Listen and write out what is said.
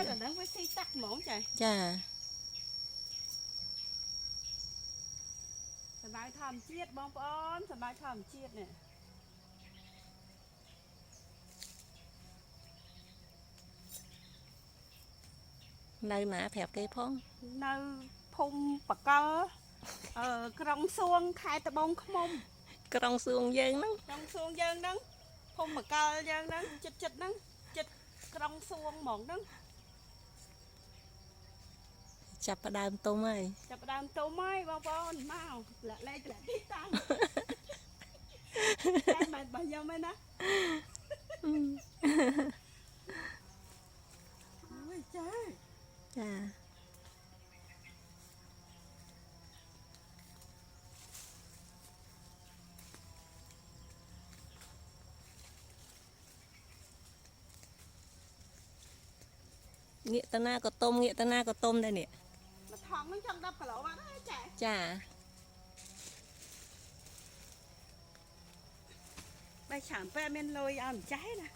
là nó với xi tắc mỏng trời ចា สบายธรรมជាតិបងប្អូនសบายធម្មជាតិនេះ នៅណាប្រាប់គេផង នៅភូមិបកលក្រុងសួងខេត្តត្បូងឃ្មុំ ក្រុងសួងយើងហ្នឹង ក្រុងសួងយើងហ្នឹងភូមិបកលយើងហ្នឹងចិត្តហ្នឹងចិត្តក្រុងសួងហ្មងហ្នឹង ចាប់ផ្ដើមទុំហើយ ចាប់ផ្ដើមទុំហើយបងប្អូនមកលាក់លេខលាក់ទីតាំងតែមិនរបស់ខ្ញុំទេណាអូយចា ចា ងាកតាណាក៏ទុំងាកតាណាក៏ទុំដែរនេះ មកថងហ្នឹងចង់10គីឡូបាត់ហើយចា ចា បែរច្រើនពេកមានលុយឲ្យម្ចាស់ណា